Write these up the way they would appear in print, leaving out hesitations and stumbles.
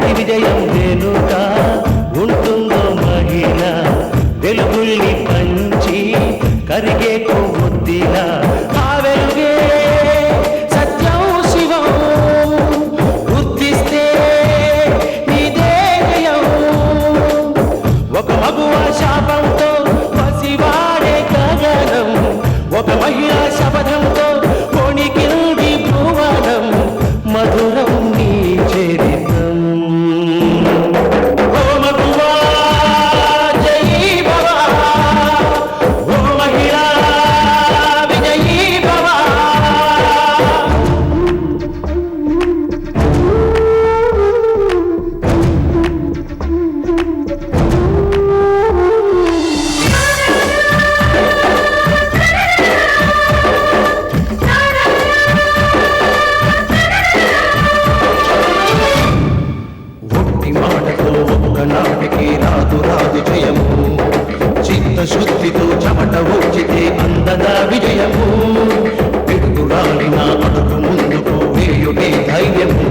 ప్రతి విజయం వెనుక ఉంటుందో మహిళ వెలుగుల్ని పంచి కరిగే కొవ్వొత్తిలా ఆ వెలుగే సత్యం శివం గుర్తిస్తే నీదే జయం ఒక మగువ శాపంతో పసివాడే గగనం ఒక మహిళా శపథంతో కొణికింది భువనం మధురం నీ చరిత్రం ఓ మగువా జయీ భవ ఓ మహిళా విజయీ భవ ఒట్టి మాటతో ఒక్కనాటికి రాదు రాదు జయము చిత్తశుద్ధితో చెమట వచ్చితే అందదా విజయము పిడుగురాలిన అడుగు ముందుకు వేయుడే ధైర్యము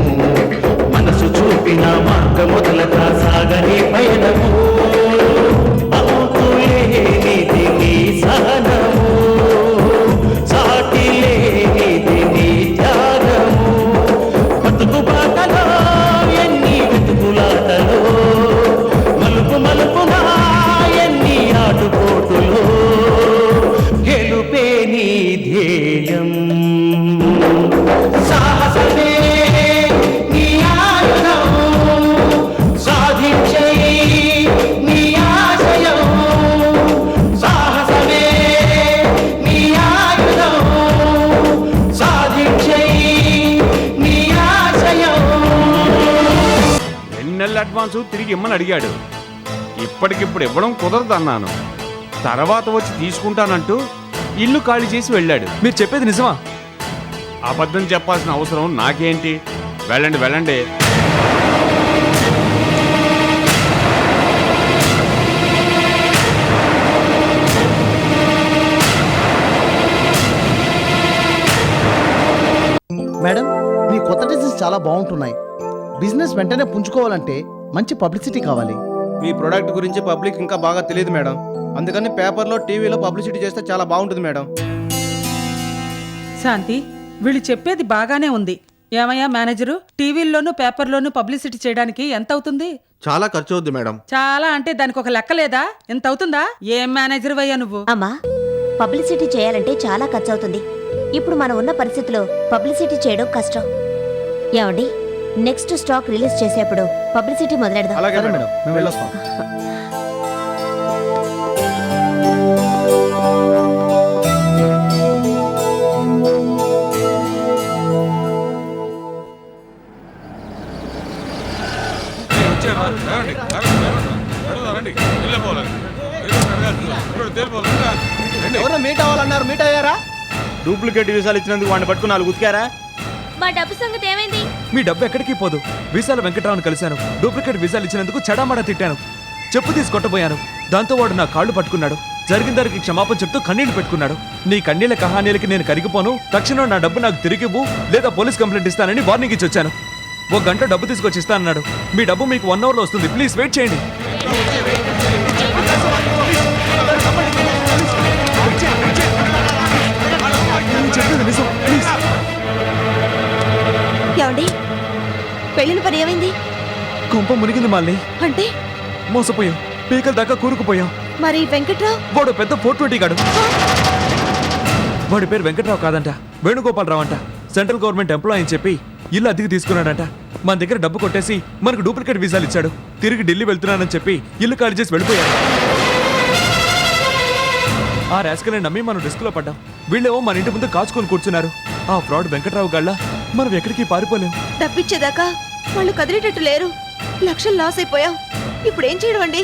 మనసు చూపిన మార్గ మొదలగా సాగని పయనము అంతులేనిది నీ సహనము సాటి లేనిది నీ త్యాగము బతుకు బాటలో ఎన్ని వెతుకులాటలో మలుపు మలుపున ఎన్ని ఆటుపోటులో గెలుపే నీ ధ్యేయం సాహసమే నీ ఆయుధం సాధించే నీ ఆశయం సాహసమే నీ ఆయుధం సాధించే నీ ఆశయం 2 నెలల అడ్వాన్స్ తిరిగి ఇమ్మని అడిగాడు. ఇప్పటికిప్పుడు ఇవ్వడం కుదరదన్నాను. తర్వాత వచ్చి తీసుకుంటానంటూ ఇల్లు ఖాళీ చేసి వెళ్ళాడు. మీరు చెప్పేది నిజమా? అబద్ధం చెప్పాల్సిన అవసరం నాకేంటి? వెళ్ళండి వెళ్ళండి. మేడం, మీ కొత్త డిజైన్స్ చాలా బాగుంటున్నాయి. బిజినెస్ వెంటనే పుంజుకోవాలంటే మంచి పబ్లిసిటీ కావాలి. మీ ప్రోడక్ట్ గురించి పబ్లిక్ ఇంకా బాగా తెలియదు మేడం. అందుకని పేపర్లో టీవీలో పబ్లిసిటీ చేస్తే చాలా బాగుంటుంది మేడం. శాంతి, వీళ్ళు చెప్పేది బాగానే ఉంది. ఏమయ్యా మేనేజరు, టీవీల్లోనూ పేపర్లోనూ పబ్లిసిటీ చేయడానికి ఎంత అవుతుంది? చాలా ఖర్చు అవుద్ది మేడం. చాలా అంటే దానికి ఒక లెక్క లేదా? ఎంత అవుతుందా? ఏం మేనేజర్ అయ్యా నువ్వు? అమ్మా, పబ్లిసిటీ చేయాలంటే చాలా ఖర్చు అవుతుంది. ఇప్పుడు మనం ఉన్న పరిస్థితిలో పబ్లిసిటీ చేయడం కష్టం. ఏమండి, నెక్స్ట్ స్టాక్ రిలీజ్ చేసేప్పుడు పబ్లిసిటీ మొదలెడదాం. అలాగే సరే మేడం. మేడం, మేము వెళ్ళొస్తాం. ఎవరో మీట్ అవ్వాలన్నారు, మీట్ అయ్యారా? డూప్లికేట్ వీసాలు ఇచ్చినందుకు వాడిని పట్టుకుని 4 ఉతికారా? మా డబ్బు సంగతి ఏమైంది? మీ డబ్బు ఎక్కడికి పోదు. వీసాల వెంకట్రావుని కలిశాను. డూప్లికేట్ వీసాలు ఇచ్చినందుకు చెడామడా తిట్టాను. చెప్పు తీసి కొట్టబోయాను. దాంతో వాడు నా కాళ్ళు పట్టుకున్నాడు. జరిగిన దానికి క్షమాపణ చెప్తూ కన్నీళ్లు పెట్టుకున్నాడు. నీ కన్నీళ్ల కహానీలకి నేను కరిగిపోను. తక్షణం నా డబ్బు నాకు తిరిగివ్వు, లేదా పోలీస్ కంప్లైంట్ ఇస్తానని వార్నింగ్ ఇచ్చి వచ్చాను. 1 గంట డబ్బు తీసుకొచ్చి ఇస్తానన్నాడు. మీ డబ్బు మీకు 1 అవర్లో వస్తుంది. ప్లీజ్ వెయిట్ చేయండి. చెప్పేది నిజం, ప్లీజ్. ఏమండి, పెళ్లిన పని ఏమైంది? కొంప మునిగింది మాల్ని. అంటే మోసపోయాం. పీకల దాకా కూరుకుపోయాం. మరి వెంకట్రావు? వాడు పెద్ద 420 గాడు. వాడి పేరు వెంకట్రావు కాదంట, వేణుగోపాలరావు అంట. సెంట్రల్ గవర్నమెంట్ ఎంప్లాయ్ అని చెప్పి ఇల్లు అద్దెకి తీసుకున్నాడంట. మన దగ్గర డబ్బు కొట్టేసి మనకు డూప్లికేట్ వీసాలు ఇచ్చాడు. తిరిగి ఢిల్లీ వెళ్తున్నానని చెప్పి ఇల్లు ఖాళీ చేసి వెళ్ళిపోయాడు. ఆ రాస్కల్ని నమ్మి మనం రిస్క్లో పడ్డాం. వీళ్ళేమో మన ఇంటి ముందు కాచుకొని కూర్చున్నారు. ఆ ఫ్రాడ్ వెంకట్రావు గాళ్ళ మనం ఎక్కడికి పారిపోలేం. డబ్బిచ్చేదాకా వాళ్ళు కదిలేటట్టు లేరు. లక్షలు లాస్ అయిపోయాం. ఇప్పుడు ఏం చేయడం అండి?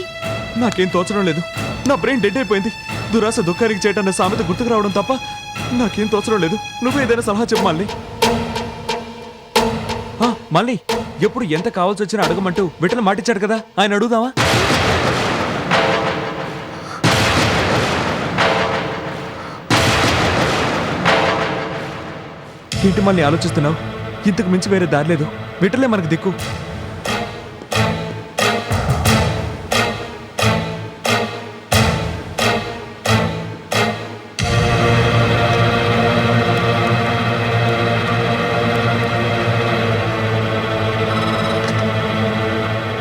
నాకేం తోచడం లేదు. నా బ్రెయిన్ డెడ్ అయిపోయింది. దురాశ దుఃఖానికి చేయటన్న సామెత గుర్తుకు రావడం తప్ప నాకేం తోచడం లేదు. నువ్వు ఏదైనా సలహా చెప్పు మళ్ళీ. మళ్ళీ ఎప్పుడు ఎంత కావాల్సి వచ్చినా అడగమంటూ విఠల మాటిచ్చాడు కదా, ఆయన అడుగుదామా? ఏంటి మళ్ళీ ఆలోచిస్తున్నావు? ఇంతకు మించి వేరే దారి లేదు. విఠలే మనకు దిక్కు.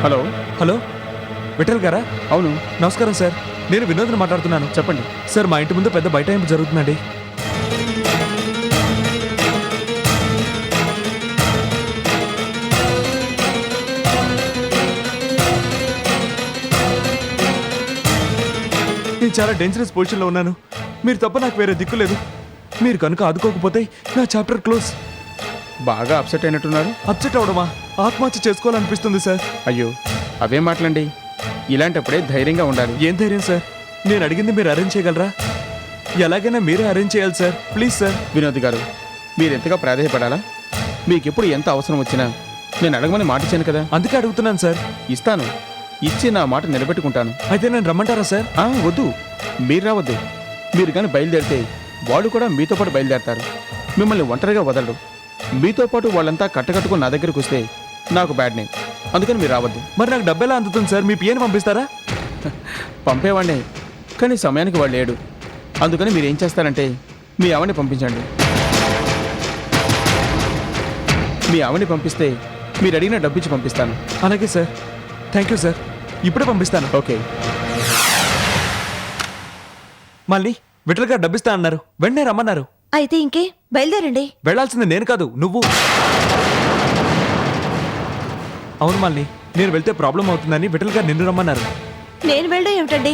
హలో. హలో విఠల్ గారా? అవును, నమస్కారం సార్, నేను వినోద్ని మాట్లాడుతున్నాను. చెప్పండి. సార్ మా ఇంటి ముందు పెద్ద బైఠాయింపు జరుగుతుందండి. నేను చాలా డేంజరస్ పొజిషన్లో ఉన్నాను. మీరు తప్ప నాకు వేరే దిక్కు లేదు. మీరు కనుక ఆదుకోకపోతే నా చాప్టర్ క్లోజ్. బాగా అప్సెట్ అయినట్టున్నారు. అప్సెట్ అవడమా? ఆత్మహత్య చేసుకోవాలనిపిస్తుంది సార్. అయ్యో, అవేం మాటలండి. ఇలాంటప్పుడే ధైర్యంగా ఉండాలి. ఏం ధైర్యం సార్? నేను అడిగింది మీరు అరేంజ్ చేయగలరా? ఎలాగైనా మీరే అరేంజ్ చేయాలి సార్, ప్లీజ్ సార్. వినోద్ గారు, మీరు ఎంతగా ప్రాధాన్యపడాలా? మీకు ఎప్పుడు ఎంత అవసరం వచ్చినా నేను అడగమని మాట ఇచ్చాను కదా. అందుకే అడుగుతున్నాను సార్. ఇస్తాను, ఇచ్చి నా మాట నిలబెట్టుకుంటాను. అయితే నేను రమ్మంటారా సార్? వద్దు, మీరు రావద్దు. మీరు కానీ బయలుదేరితే వాళ్ళు కూడా మీతో పాటు బయలుదేరతారు. మిమ్మల్ని ఒంటరిగా వదలరు. మీతో పాటు వాళ్ళంతా కట్టకట్టుకుని నా దగ్గరకు వస్తే నాకు బ్యాడ్ నేమ్. అందుకని మీరు రావద్దు. మరి నాకు డబ్బు ఎలా అందుతుంది సార్? మీ పిఎని పంపిస్తారా? పంపేవాడినే, కానీ సమయానికి వాడు లేడు. అందుకని మీరు ఏం చేస్తారంటే మీ ఆవిడని పంపించండి. మీ ఆవిడని పంపిస్తే మీరు అడిగిన డబ్బు ఇచ్చి పంపిస్తాను. అలాగే సార్, థ్యాంక్ యూ సార్. ఇప్పుడే పంపిస్తాను. ఓకే. మళ్ళీ విఠల్ గారు డబ్బిస్తా అన్నారు, వెంటనే రమ్మన్నారు. అయితే ఇంకే బయలుదేరండి. వెళ్లాల్సింది నేను కాదు, నువ్వు. అవును మళ్ళీ, నేను వెళ్తే ప్రాబ్లం అవుతుందని విఠల్ గారు నిన్ను రమ్మన్నారు. నేను వెళ్ళడం ఏమిటండి?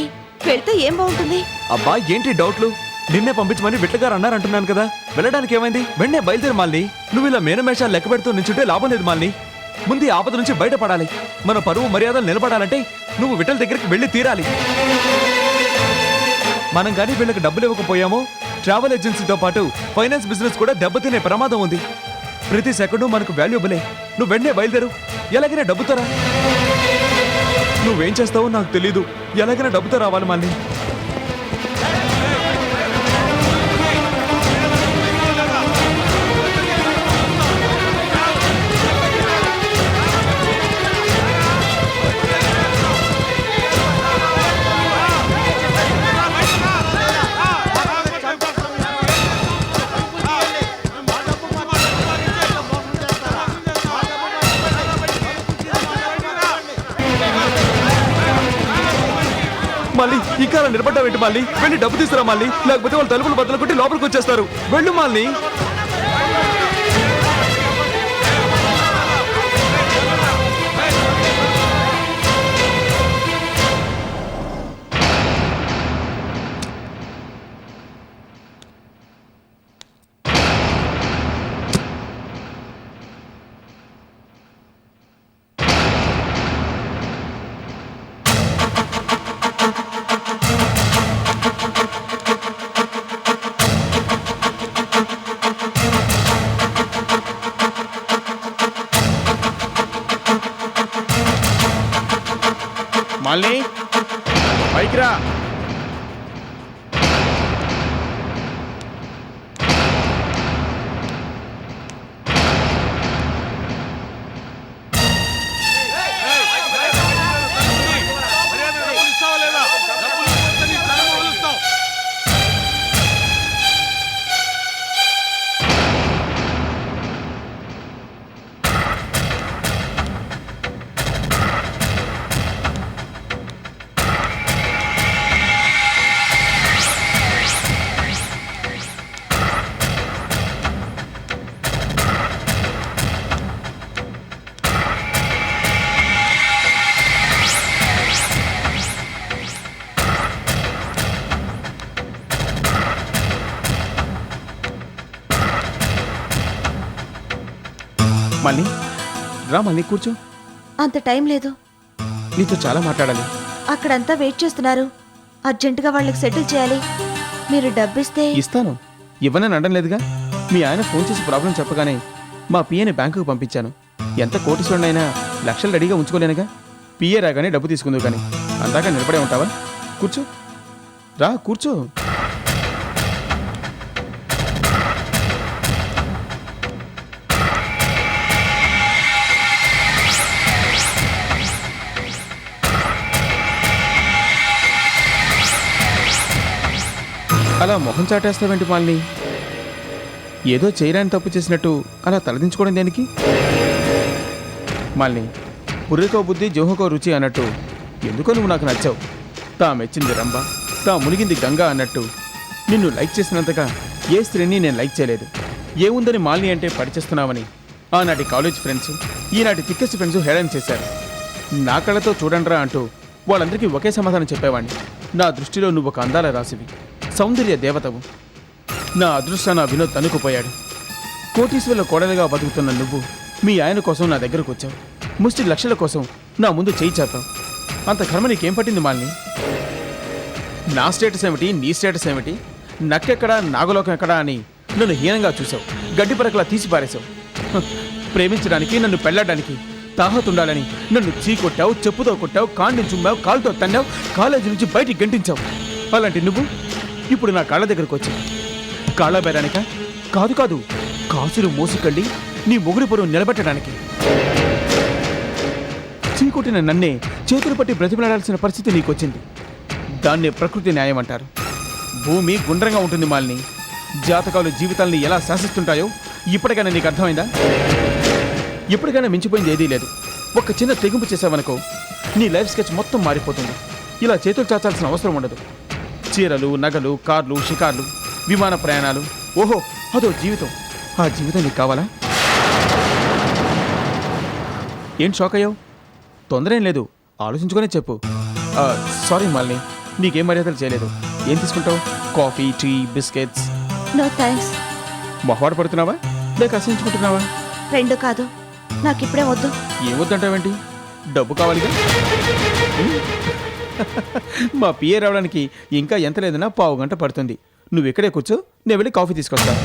వెళ్తే ఏం బాగుంటుంది? అబ్బా ఏంటి డౌట్లు? నిన్నే పంపించమని విఠల్ గారు అన్నారు అంటున్నాను కదా. వెళ్ళడానికి ఏమైంది? వెంటనే బయలుదేరు మాలిని. నువ్వు ఇలా మేనమేషాలు లెక్క పెడుతూ నించుంటే లాభం లేదు మాలిని. ముందు ఈ ఆపద నుంచి బయటపడాలి. మన పరువు మర్యాదలు నిలబడాలంటే నువ్వు విఠల్ దగ్గరికి వెళ్ళి తీరాలి. మనం కానీ వీళ్ళకి డబ్బులు ఇవ్వకపోయామో ట్రావెల్ ఏజెన్సీతో పాటు ఫైనాన్స్ బిజినెస్ కూడా దెబ్బతినే ప్రమాదం ఉంది. ప్రతి సెకండు మనకు వాల్యుబులే. నువ్వు వెంటనే బయలుదేరు. ఎలాగైనా డబ్బుతో రా. నువ్వేం చేస్తావో నాకు తెలీదు. ఎలాగైనా డబ్బుతో రావాలి మళ్ళీ. మళ్ళీ ఇంకా అలా నిలబడ్డావేంటి మళ్ళీ? వెళ్ళి డబ్బు తీసుకురా మళ్ళీ, లేకపోతే వాళ్ళు తలుపులు బద్దలు కొట్టి లోపలికి వచ్చేస్తారు. వెళ్ళు మళ్ళీ. మళ్ళీ పైకి రా. మళ్ళీ రా, మళ్ళీ కూర్చో. అంత టైం లేదు. నీతో చాలా మాట్లాడాలి. అక్కడంతా వెయిట్ చేస్తున్నారు. అర్జెంటుగా వాళ్ళకి సెటిల్ చేయాలి. మీరు డబ్బిస్తే ఇస్తాను, ఇవ్వనని అనడం లేదుగా. మీ ఆయన ఫోన్ చేసి ప్రాబ్లం చెప్పగానే మా పిఏని బ్యాంకుకు పంపించాను. ఎంత కోటీశ్వరుడైనా లక్షలు రెడీగా ఉంచుకోలేనుగా. పిఏ రాగానే డబ్బు తీసుకుందు కానీ అందాక నిలబడే ఉంటావా? కూర్చో, రా కూర్చో. అలా మొహం చాటేస్తావేంటి మాలిని? ఏదో చేయరాని తప్పు చేసినట్టు అలా తలదించుకోవడం దేనికి? మాలిని, పుర్రెకో బుద్ధి జోహకో రుచి అన్నట్టు ఎందుకో నువ్వు నాకు నచ్చావు. తా మెచ్చింది రంభ, తా మునిగింది గంగా అన్నట్టు నిన్ను లైక్ చేసినంతగా ఏ స్త్రీని నేను లైక్ చేయలేదు. ఏముందని మాలిని అంటే పరిచేస్తున్నావని ఆనాటి కాలేజ్ ఫ్రెండ్స్, ఈనాటి థిక్కెస్ట్ ఫ్రెండ్స్ హేళన చేశారు. నా కళ్ళతో చూడండిరా అంటూ వాళ్ళందరికీ ఒకే సమాధానం చెప్పేవాడిని. నా దృష్టిలో నువ్వు ఒక అందాల రాసివి, సౌందర్య దేవతవు. నా అదృష్టాన వినోద్ తనుకుపోయాడు. కోటీశ్వర్ల కోడలుగా బతుకుతున్న నువ్వు మీ ఆయన కోసం నా దగ్గరకు వచ్చావు. ముష్టి లక్షల కోసం నా ముందు చేయి చాపావు. అంత కర్మ నీకేం పట్టింది మాలిని? నా స్టేటస్ ఏమిటి, నీ స్టేటస్ ఏమిటి, నక్కెక్కడా నాగలోకం ఎక్కడా అని నన్ను హీనంగా చూసావు. గడ్డి పరకలా తీసి పారేశావు. ప్రేమించడానికి, నన్ను పెళ్లాడడానికి తాహతుండాలని నన్ను చీకొట్టావు, చెప్పుతో కొట్టావు, కాండిని చుమ్మావు, కాలుతో తన్నావు, కాలేజీ నుంచి బయటికి గంటించావు. అలాంటి నువ్వు ఇప్పుడు నా కాళ్ళ దగ్గరకు వచ్చావు. కాళ్ళ బేరానిక? కాదు కాదు, కాసులు మోసుకెళ్ళి నీ మొగుడి పొరువు నిలబెట్టడానికి. చీకొట్టిన నన్నే చేతులు పట్టి బ్రతిమలాడాల్సిన పరిస్థితి నీకొచ్చింది. దాన్నే ప్రకృతి న్యాయం అంటారు. భూమి గుండ్రంగా ఉంటుంది మాలిని. జాతకాలు జీవితాల్ని ఎలా శాసిస్తుంటాయో ఇప్పటికైనా నీకు అర్థమైందా? ఇప్పటికైనా మించిపోయింది ఏదీ లేదు. ఒక చిన్న తెగింపు చేసావనుకో, నీ లైఫ్ స్కెచ్ మొత్తం మారిపోతుంది. ఇలా చేతులు చాచాల్సిన అవసరం ఉండదు. చీరలు, నగలు, కార్లు, షికార్లు, విమాన ప్రయాణాలు, ఓహో అదో జీవితం. ఆ జీవితం నీకు కావాలా? ఏం షాక్ అయ్యావు? తొందర ఏం లేదు, ఆలోచించుకునే చెప్పు. సారీ మాలిని, నీకేం మర్యాదలు చేయలేదు. ఏం తీసుకుంటావు? Coffee, tea, biscuits? No thanks. మొహవాడ పడుతున్నావా లేక అసహించుకుంటున్నావా? రెండు కాదు, నాకు ఇప్పుడే వద్దు. ఏమొద్దంటావేంటి? డబ్బు కావాలిగా. మా పిఏ రావడానికి ఇంకా ఎంత లేదన్నా 15 గంట పడుతుంది. నువ్వు ఇక్కడే కూర్చో, నేను వెళ్ళి కాఫీ తీసుకొస్తాను.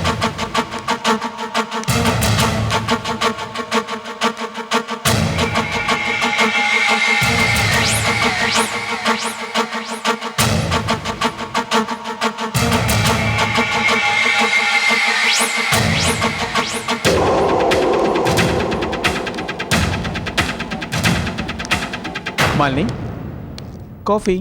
మాలిని, కాఫీ.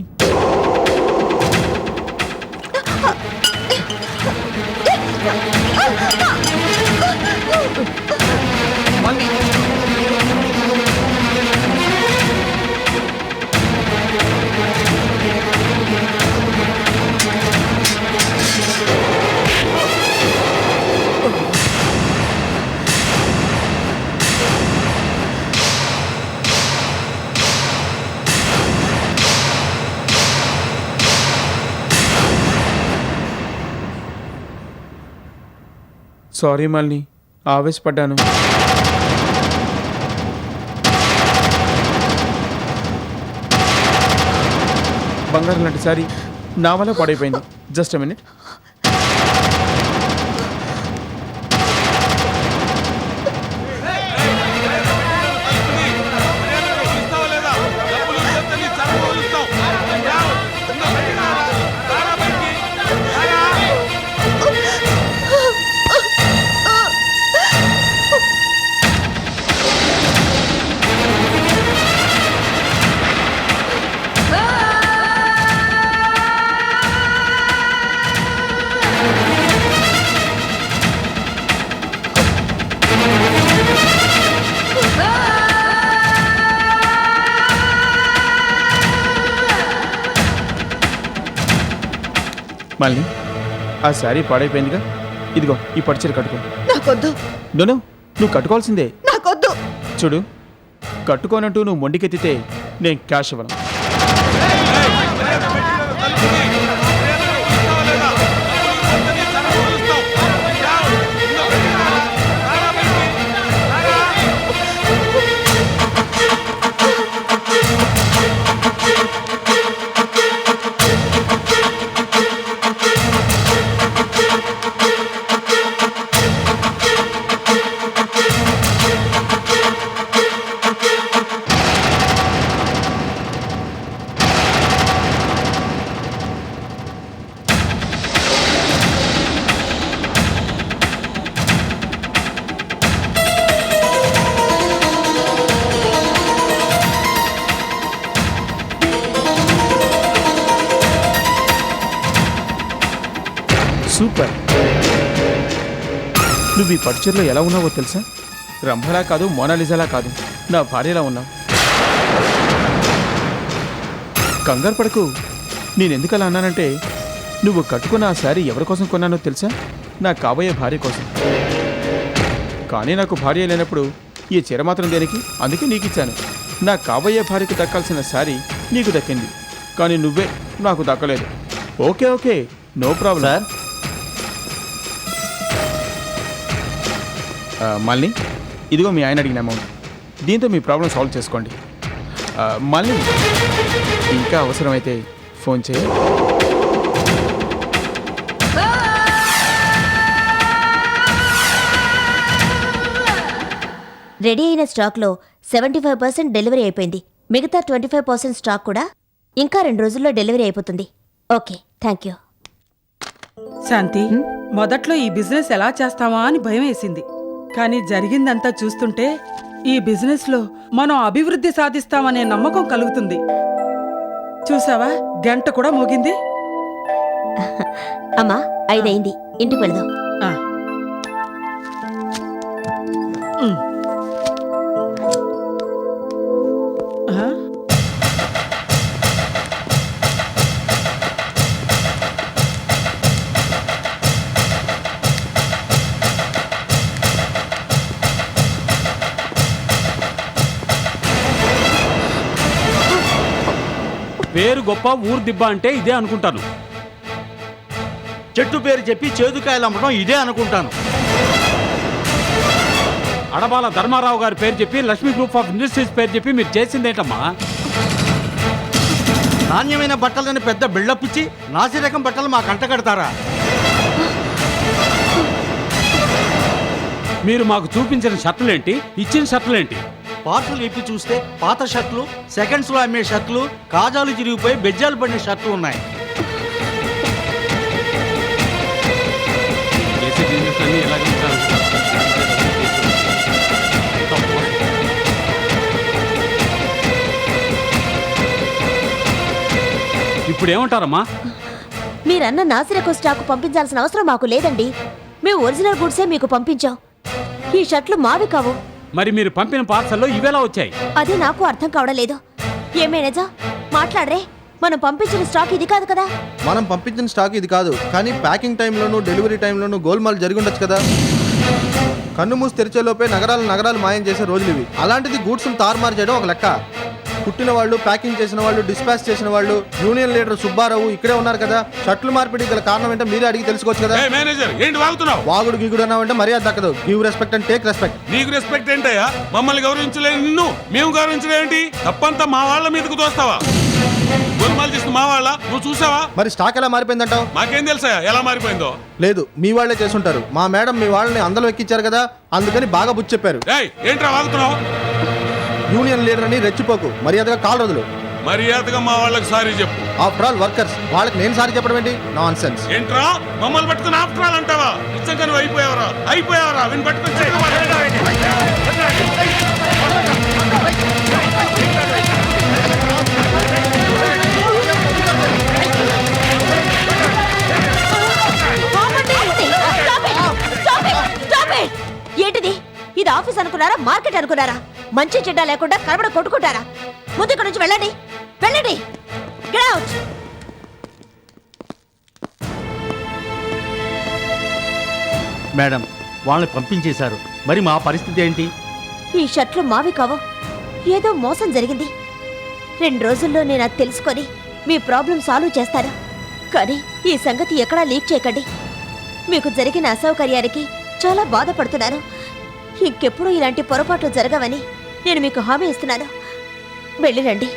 సారీ మాలిని, ఆవేశపడ్డాను. బంగారం లాంటి సారీ నా వల్ల పాడైపోయింది. Just a minute. మాలిని, ఆ శారీ పాడైపోయిందిగా, ఇదిగో ఈ పట్టుచీర కట్టుకో. నాకొద్దు. నో, నువ్వు కట్టుకోవాల్సిందే. నాకొద్దు. చూడు, కట్టుకోనంటూ నువ్వు మొండికెత్తితే నేను క్యాష్ ఇవ్వను. సూపర్. నువ్వు ఈ పట్టుచీరలో ఎలా ఉన్నావో తెలుసా? రంభలా కాదు, మోనాలిజాలా కాదు, నా భార్యలా ఉన్నావు. కంగారు పడకు. నేనెందుకు అలా అన్నానంటే నువ్వు కట్టుకున్న ఆ శారీ ఎవరి కోసం కొన్నానో తెలుసా? నా కాబోయే భార్య కోసం. కానీ నాకు భార్య లేనప్పుడు ఈ చీర మాత్రం దేనికి? అందుకే నీకు ఇచ్చాను. నా కాబోయే భార్యకి దక్కాల్సిన శారీ నీకు దక్కింది, కానీ నువ్వే నాకు దక్కలేదు. Okay okay, no problem. Sir మళ్ళీ ఇదిగో మీ ఆయన అడిగిన అమౌంట్. దీంతో మీ ప్రాబ్లం సాల్వ్ చేసుకోండి. మళ్ళీ ఇంకా అవసరమైతే ఫోన్ చేయి. రెడీ అయిన స్టాక్లో 75% డెలివరీ అయిపోయింది. మిగతా 25% స్టాక్ కూడా ఇంకా 2 రోజుల్లో డెలివరీ అయిపోతుంది. Okay, thank you. శాంతి, మొదట్లో ఈ బిజినెస్ ఎలా చేస్తామా అని భయం వేసింది. కానీ జరిగిందంతా చూస్తుంటే ఈ బిజినెస్లో మనం అభివృద్ధి సాధిస్తామనే నమ్మకం కలుగుతుంది. చూసావా, గంట కూడా మోగింది. అమ్మా 5 అయింది, ఇంటికి వెళదాం. ఆ. ఉమ్. ఆ? పేరు గొప్ప ఊరు దిబ్బ అంటే ఇదే అనుకుంటాను. చెట్టు పేరు చెప్పి చేదుకాయలు అమ్మడం ఇదే అనుకుంటాను. అడబాల ధర్మారావు గారి పేరు చెప్పి లక్ష్మీ గ్రూప్ ఆఫ్ ఇండస్ట్రీస్ పేరు చెప్పి మీరు చేసిందేంటమ్మా? నాణ్యమైన బట్టలని పెద్ద బిల్డప్ ఇచ్చి నాసిరకం బట్టలు మా కంట కడతారా? మీరు మాకు చూపించిన షర్టులేంటి, ఇచ్చిన షర్టులేంటి? పార్సల్ ఇప్పి చూస్తే పాత షర్ట్లు, సెకండ్స్లో అమ్మే షర్ట్లు, కాజాలు చిరిగిపోయి బెజ్జాలు పడిన షర్ట్లు ఉన్నాయి. చేసే బిజినెస్ అన్నీ ఎలాగే ఉంటారు. ఇప్పుడు ఏమంటారమ్మా? మీరన్న నాసిరకం స్టాక్ పంపించాల్సిన అవసరం మాకు లేదండి. మేము ఒరిజినల్ గుడ్సే మీకు పంపించాం. ఈ షర్ట్లు మావి కావు. మరి మీరు పంపిన పార్సల్లో ఇవేలా వచ్చాయి? అది నాకు అర్థం కావడం లేదు. ఏ మేనేజర్ మాట్లాడరే, మనం పంపించిన స్టాక్ ఇది కాదు కదా. మనం పంపించిన స్టాక్ ఇది కాదు, కానీ ప్యాకింగ్ టైంలోనూ డెలివరీ టైంలోనూ గోల్మాల్ జరిగి ఉండొచ్చు కదా. కన్ను మూసి తెరిచేలోపే నగరాలు మాయం చేసే రోజులు ఇవి. అలాంటిది గూడ్స్ను తారుమారు చేయడం ఒక లెక్క. కుట్టిన వాళ్ళు, ప్యాకింగ్ చేసిన వాళ్ళు, డిస్పాచ్ చేసిన వాళ్ళు, యూనియన్ లీడర్ సుబ్బారావు ఇక్కడే ఉన్నారు కదా. షర్ట్లు మార్పిడి గల కారణం ఏంటో మీరే అడిగి తెలుసుకోవచ్చు కదా. మేనేజర్ ఏంటి వాగుతున్నావు? వాగుడు గీగుడు అన్నావంటే మర్యాద దక్కదు. Give respect and take respect. నీకు రెస్పెక్ట్ ఏంటయ్యా? మమ్మల్ని గౌరవించలేదు నిన్ను, మేము గౌరవించలేంటి? తప్పంతా మా వాళ్ళ మీదకు తోస్తావా? గోల్మాల్ చేసిన మా వాళ్ళ నువ్వు చూసావా? మరి స్టాక్ ఎలా మారిపోయిందంటావు? మాకేం తెలుసా ఎలా మారిపోయిందో? లేదు, మీ వాళ్ళే చేసుంటారు. మా మేడం మీ వాళ్ళని అందరూ ఎక్కించారు కదా, అందుకని బాగా బుచ్చి చెప్పారు. ఏంట్రా వాగుతున్నావు? యూనియన్ లీడర్ అని రెచ్చిపోకు, మర్యాదగా కాలు రోజులు. మర్యాదగా మా వాళ్ళకి సారీ చెప్పు. ఆఫ్టర్ ఆల్ వర్కర్స్, వాళ్ళకి నేను సారీ చెప్పడం ఏంటి? Non sense. ఏంట్రా మమ్మల్ని పట్టుకుని ఆఫ్టర్ ఆల్ అంటావా? నిజంగా నువ్వు అయిపోయావరా? విని పట్టుకొచ్చి ఏంటిది? ఇది ఆఫీస్ అనుకున్నారా, మార్కెట్ అనుకున్నారా? మంచి చెడ్డ లేకుండా కనబడ కొట్టుకుంటారా? ముందు ఇక్కడ నుంచి వెళ్ళండి, వెళ్ళండి. Get out. మేడం, వాళ్ళని పంపించేశారు. మరి మా పరిస్థితి ఏంటి? ఈ షర్ట్లు మావి కావు. ఏదో మోసం జరిగింది. 2 రోజుల్లో నేను అది తెలుసుకొని మీ ప్రాబ్లం సాల్వ్ చేస్తాను. కానీ ఈ సంగతి ఎక్కడా లీక్ చేయకండి. మీకు జరిగిన అసౌకర్యానికి చాలా బాధపడుతున్నాను. ఇంకెప్పుడు ఇలాంటి పొరపాట్లు జరగవని నేను మీకు హామీ ఇస్తున్నాను. వెళ్ళిరండి.